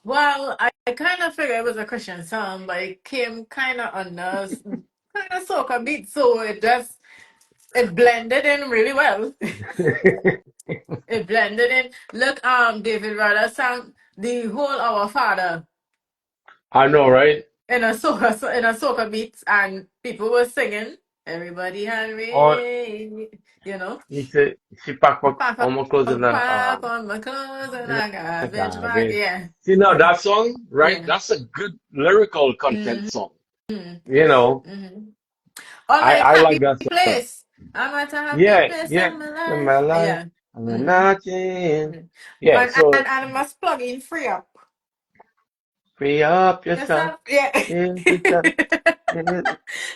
Well, I kind of figured it was a Christian song, but it came kind of on us, kind of soca beat, so it blended in really well. It blended in. Look, David Rudder sang the whole Our Father I know, right? in a soca beat, and people were singing. Everybody had Or rain, you know. he said she packed up Pack all my clothes in the pack on my clothes and in I the garbage bag. garbage. Yeah, See now yeah, that song, right? yeah. That's a good lyrical content Mm-hmm. song. You know, Mm-hmm. Or I like I like Happy that song. Place. I'm at a happy Yeah, place yeah. in my In my life. life, Yeah. I'm Mm-hmm. not in. Mm-hmm. Yeah, And so I must plug in free up. free up yourself. Yourself? Yeah. Yeah, yourself. Yeah,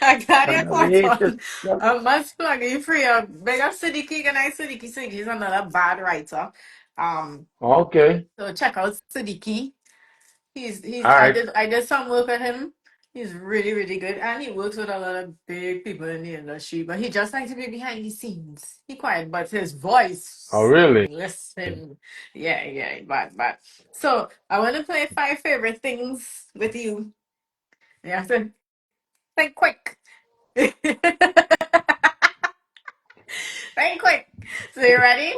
I got your caught elevate on. yourself. I must plug in free up. Big up Siddiqui and Siddiqui is another bad writer. Um, Okay. so check out Siddiqui. He's All right. I did some work with him. He's really, really good. And he works with a lot of big people in the industry. But he just likes to be behind the scenes. He quiet, but his Oh, voice. really? Listen. Yeah, yeah, but so I wanna play five favorite things with you. You have to think quick. Think quick. So you ready?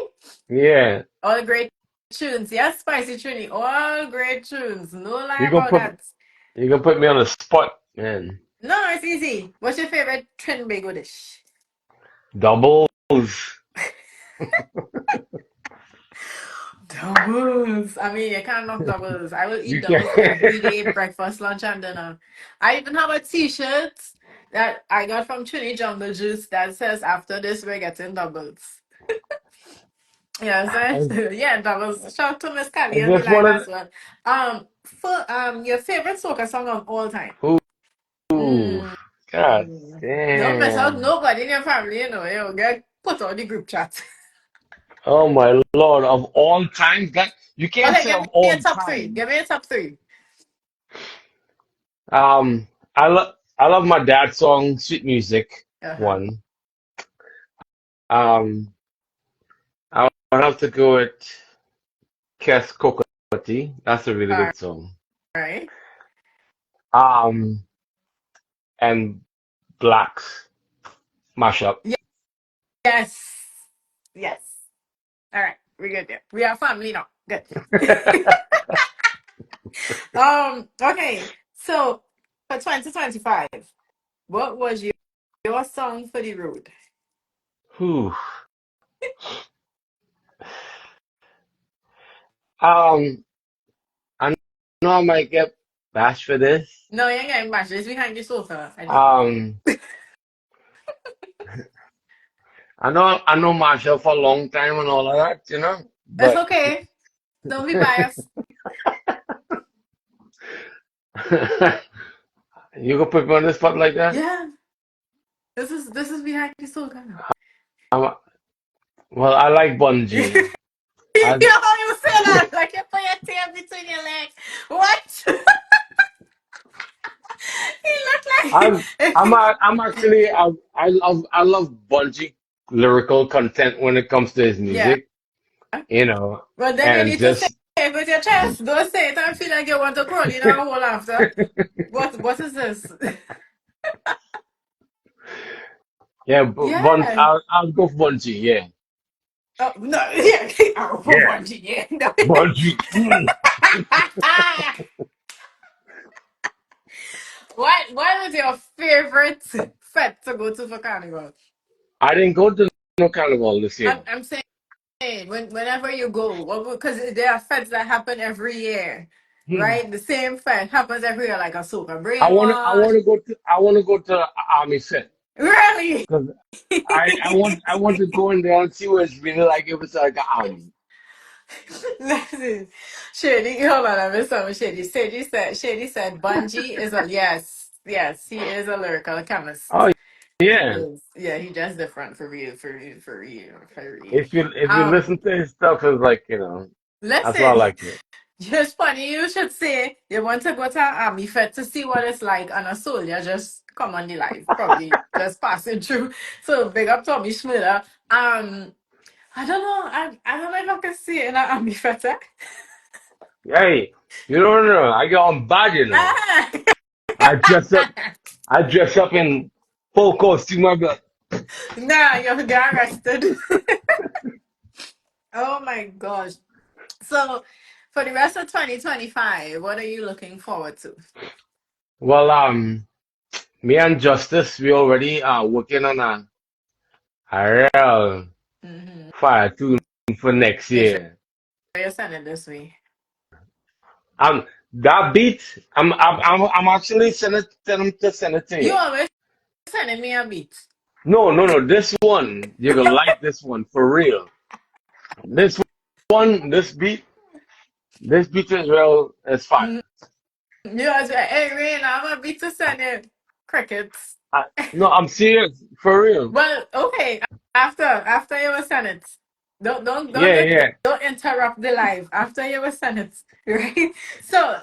Yeah. All great tunes. Yes, Spicy Trini. All great tunes. No lie You gonna about put that. you gonna put me on the spot, man. No, it's easy. What's your favorite Trinbago dish? Doubles. Doubles. I mean, you can't knock doubles. I will eat You can. doubles every day, breakfast, lunch, and dinner. I even have a T-shirt that I got from Trini Jungle Juice that says, "After this, we're getting doubles." Yeah, I, so yeah, doubles. Shout out to Miss I Callie on the just line wanted. as well. Your favorite soca song of all time? Ooh, Mm, God don't mess out damn. nobody in your family. You'll get put on the group chat. Oh my Lord, of all times, that you can't Okay, say give of me a all top three. Give time. me a top three. I love my dad's song, Sweet Music, Uh-huh. one. Um, I would have to go with Kes Kokoti. That's a really All good song. right. Um, and Blacks Mashup. Yes. Yes. All right. We're good there. We are family now. Good. Okay. So for 2025, what was your song for the road? Whew. Um, I know I might get bashed for this. No, you ain't getting mashed. It's behind the sofa. I know. Um, I know Marshall for a long time and all of that. It's But okay. Don't be biased. you gonna put me on the spot like that? Yeah. This is behind the sofa now. I'm, well, I like Bungie. You I, know how you say that? Like you put your tail between your legs. What? He I'm, looked I'm, like a- I'm actually, I love Bungie lyrical content when it comes to his Yeah. music, you know, But then you and need to say just, it with your chest. Don't say it and feel like you want to crawl in a hole after. What is this? yeah, Yeah. I'll go for Bungie, yeah, Oh no, yeah. Oh, for yeah, bungee, yeah. No. Bungie. What was your favorite fete to go to for carnival? I didn't go to no carnival this year. I'm saying whenever you go, because there are fetes that happen every year, Hmm. right? The same fete happens every year, like a Soca brainwash. I wanna go to Army Set Really? because I want to go in there and see what it's really like if it's like an army. Listen, Shady, hold on, I missed something. Shady said, Bungie is a yes, he is a lyrical chemist. Oh He yeah. is, yeah, he just different for real, for real, for real, for real. If you Um, listen to his stuff, it's like that's why I listen, like it. just funny you should say you want to go to an army fair to see what it's like, and a soldier just come on the live, probably just passing through. So big up Tommy Schmiller. I don't know, I don't know if I can see it in an army fair. Hey, you don't know. I got on bad, you know. Ah! I dress up. I dress up in full costume. I got. Nah, you'll get arrested. Oh my gosh. So, for the rest of 2025, what are you looking forward to? Well, me and Justice, we already are working on a real Mm-hmm. fire tune for next Make sure year. you send it this way. That beat, I'm actually send it to You you. always sending me a beat. No, no, no. This one, you're gonna like this one for real. This one, this beat is real as fire. Mm. You always say, hey, Rane, I'm a beat to send it. Crickets. No, I'm serious, for real. Well, okay. After you were send it, Yeah, yeah, don't interrupt the live. After you were send it, right? So,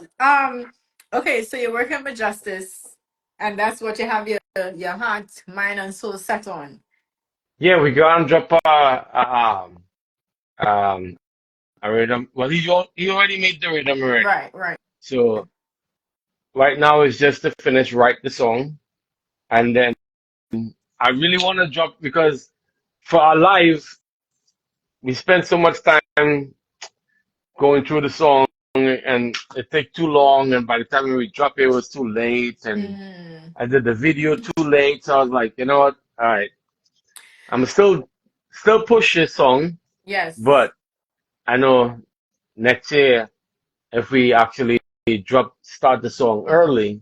okay. So you're working with justice, and that's what you have your heart, mind, and soul set on. yeah. We go and drop um a rhythm. Well, he already made the rhythm already. Right, right. So right now is just to finish write the song, and then I really want to drop because for our live we spend so much time going through the song and it take too long, and by the time we drop it, it was too late, and Mm, I did the video too late. So I was like, you know what? All right, I'm still push this song, yes. but I know next year if we actually start the song Mm. early,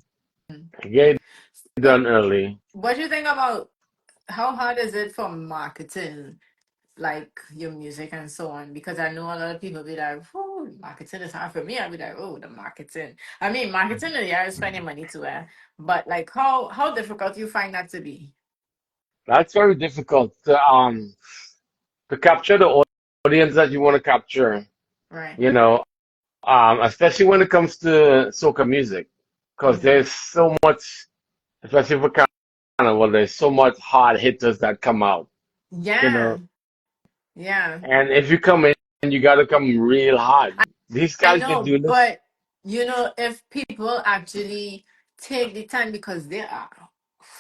get it So, done early. what do you think about how hard is it for marketing, like your music and so on? Because I know a lot of people be like, "Oh, marketing is hard for me." I'll be like, "Oh, the marketing." I mean, marketing, yeah, is spending money to it, but like, how difficult do you find that to be? That's very difficult to capture the audience that you want to capture, Right. you know, especially when it comes to soca music, because Mm-hmm. there's so much, especially for carnival, there's so much hard hitters that come out, you Yeah, know, yeah. and if you come in, you got to come real hard. These I guys been know, doing this, but if people actually take the time, because there are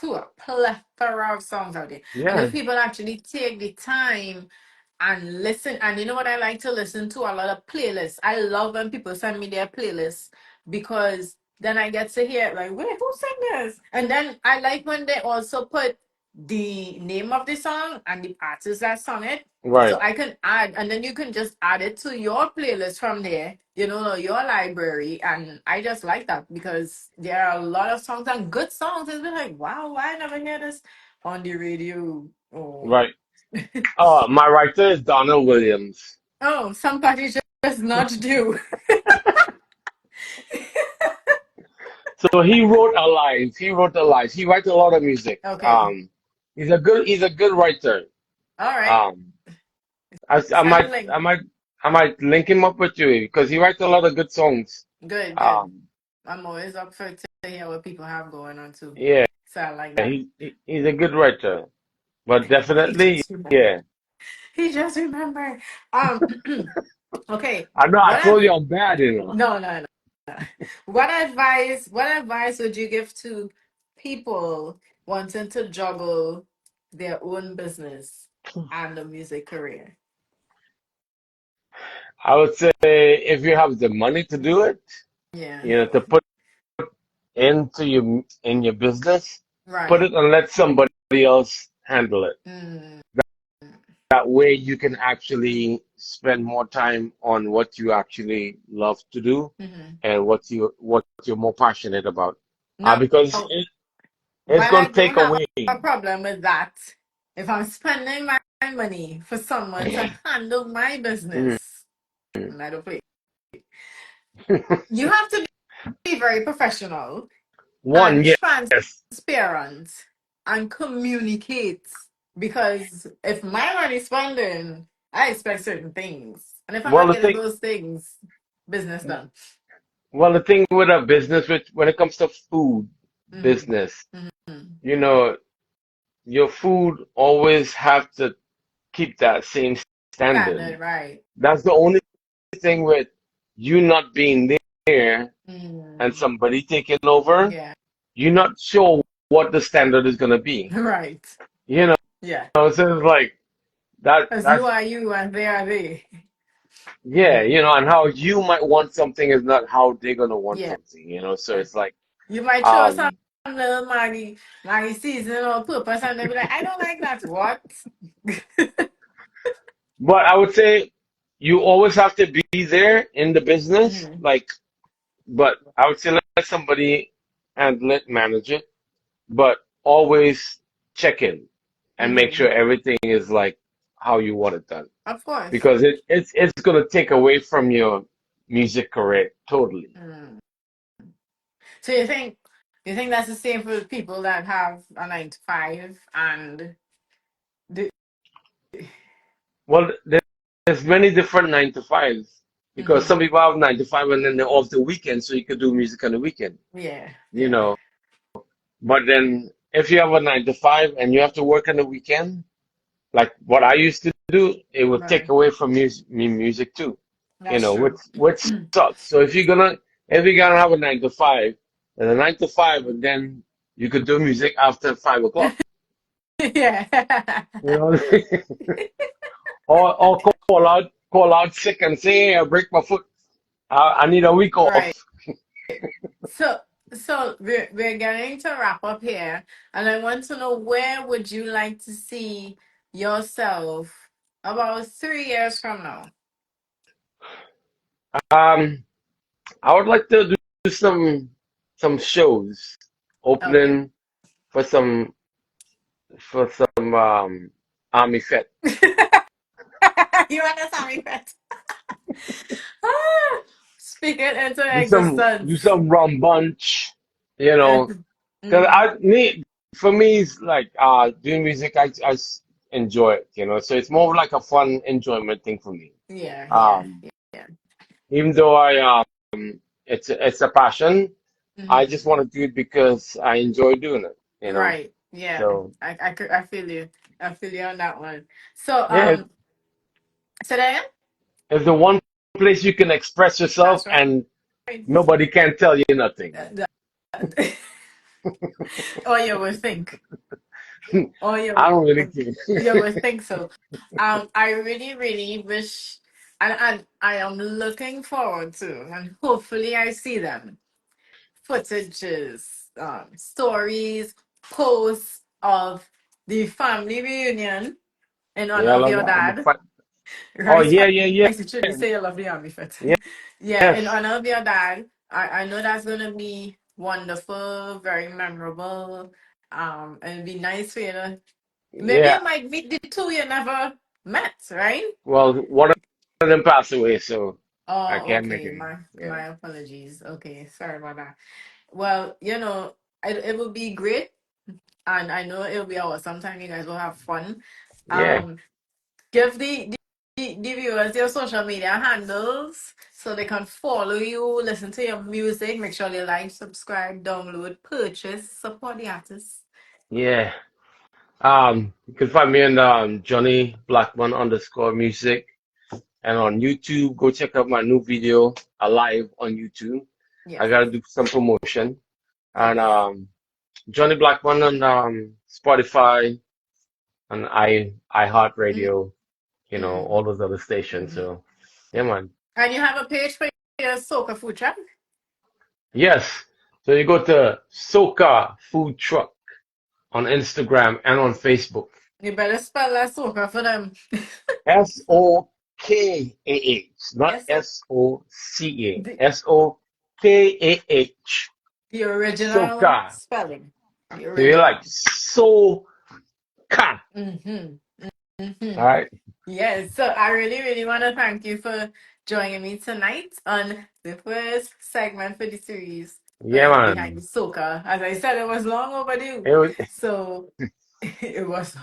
a plethora of songs out there, and yeah, if people actually take the time and listen, and you know what I like to listen to? A lot of playlists. I love when people send me their playlists because then I get to hear like, wait, who sang this? And then I like when they also put the name of the song and the artist that sung it, so right, I can add, and then you can just add it to your playlist from there, your library. And I just like that because there are a lot of songs and good songs. It's been like, wow, why I never hear this on the radio. Oh, right. My writer is Donald Williams. oh, somebody just nudged you. So he wrote a lines. He wrote the lines. He writes a lot of music. Okay, He's a good writer. all right. Um, I Send a might link. I might link him up with you because he writes a lot of good songs. Good, good. Um, I'm always up for to hear what people have going on too. yeah, So I like that. he's a good writer. But He definitely, just remembered. yeah. He just remembered. Okay. I know I What told I've you I'm bad, you know. No, no, no. What advice would you give to people wanting to juggle their own business and the music career? I would say if you have the money to do it, Yeah. to put in your business, put Right. it and let somebody else handle it. Mm, That way you can actually spend more time on what you actually love to do mm-hmm. and what you're more passionate about. Now, Because it's while I gonna don't take have away. a problem with that, if I'm spending my money for someone to handle my Mhm. business, I don't play. You have to be very professional One, and yes. transparent and communicate. Because if my money spending, I expect certain things. And if I'm Well, not the getting thing, those things, business done. well, the thing with a business, which when it comes to food Mm-hmm. business, Mm-hmm. you know, your food always have to keep that same standard. Standard, right. That's the only thing with you not being there and Mm. somebody taking over. Yeah. You're not sure what the standard is gonna be. Right. You know, Yeah. so it's like that. Because you That's are you and they are they. yeah, Mm. and how you might want something is not how they're gonna want Yeah. something. So it's like You might throw some um. little Maggie seasoning or purpose and they'll be like, I don't like that. What? But I would say you always have to be there in the business. Hmm. Like, but I would say let somebody handle it, manage it, but always check in and make Hmm. sure everything is like how you want it done. Of course. Because it's gonna take away from your music career totally. Mm. So you think that's the same for people that have a 9 to 5 and the, Well, there's many different 9 to 5s because hmm. some people have 9 to 5 and then they're off the weekend, so you could do music on the weekend. Yeah, You yeah. know, but then if you have a 9 to 5 and you have to work on the weekend, like what I used to do, it would take Right. away from music too. That's Which true. sucks. So if you're gonna have a 9 to 5, then a 9 to 5, and then you could do music after 5 o'clock. Yeah. You know, or call out sick and say, hey, I break my foot. I need a week Right. off. So we're getting to wrap up here, and I want to know where would you like to see yourself about 3 years from now? Um, I would like to do some shows, Okay. opening for some army fet. You want to tell me that? Ah, speak it into Do existence. some rum bunch, you know. Cause Mm-hmm. for me, it's like doing music. I enjoy it, So it's more like a fun enjoyment thing for me. Yeah, yeah, Um, yeah. even though it's a passion, I just Mm-hmm. want to do it because I enjoy doing it. Right. Yeah. So I feel you. I feel you on that one. So yeah, so then it's the one place you can express yourself that's right. and nobody can tell you nothing. Or you would think. Or I don't really care. you would think so. I really, really wish and I am looking forward to and hopefully I see them. Footages, stories, posts of the family reunion in honor Yeah, of your I'm a dad. fan. Oh Right, yeah, yeah, yeah, spicy chili, say you love the army fit. yeah, Yeah, in yes, honor of your dad. I know that's gonna be wonderful, very memorable. And be nice for you to maybe yeah. you might meet the two you never met, right? Well, one of them passed away, so I Oh, can't make okay. it. My Yeah, apologies. Okay, sorry about that. Well, it will be great, and I know it'll be our sometime. You guys will have fun. yeah, Um, give the viewers your social media handles so they can follow you, listen to your music. Make sure they like, subscribe, download, purchase, support the artists. yeah. You can find me on Johnny Blackman _music, and on YouTube, go check out my new video, Alive on YouTube. I Yes, gotta do some promotion. And yes. Johnny Blackman on Spotify and Mm-hmm. iHeartRadio, all those other stations. So yeah, man. And you have a page for your soca food truck? Yes. So you go to Soca Food Truck on Instagram and on Facebook. You better spell that soca for them. Sokah, not S O the, Soca. Sokah. the original Soca. spelling. The So you're like original. Soca. Mm-hmm. Mm-hmm. All right. Yes, so I really, really want to thank you for joining me tonight on the first segment for the series Yeah, Behind the man. Soca. As I said, it was long overdue. It was, So it was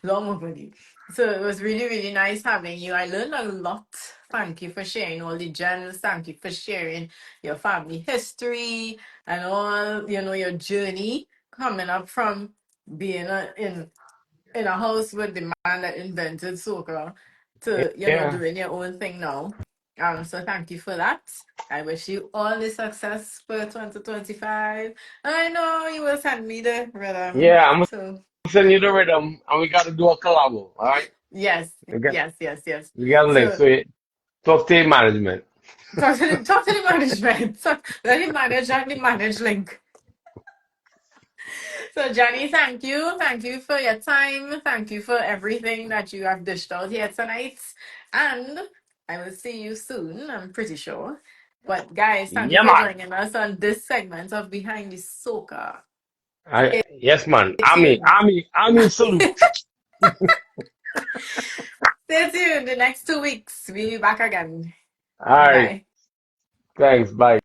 long overdue. So it was really, really nice having you. I learned a lot. Thank you for sharing all the gems. Thank you for sharing your family history and all, your journey coming up from being in a house with the man that invented soca to, yeah. doing your own thing now. So thank you for that. I wish you all the success for 2025. And I know you will send me the rhythm. Yeah, I'm gonna So send you the rhythm and we gotta do a collabo. All right. yes, We got yes, yes, yes. we got a link. So So talk to your management. talk to the management. So let him manage and the manage link. So, Johnny, thank you. Thank you for your time. Thank you for everything that you have dished out here tonight. And I will see you soon, I'm pretty sure. But, guys, thank you Yeah, for man. joining us on this segment of Behind the Soca. Yes, man. Stay tuned. Army salute. Stay tuned the next 2 weeks. We'll be back again. All right. Bye. Thanks. Bye.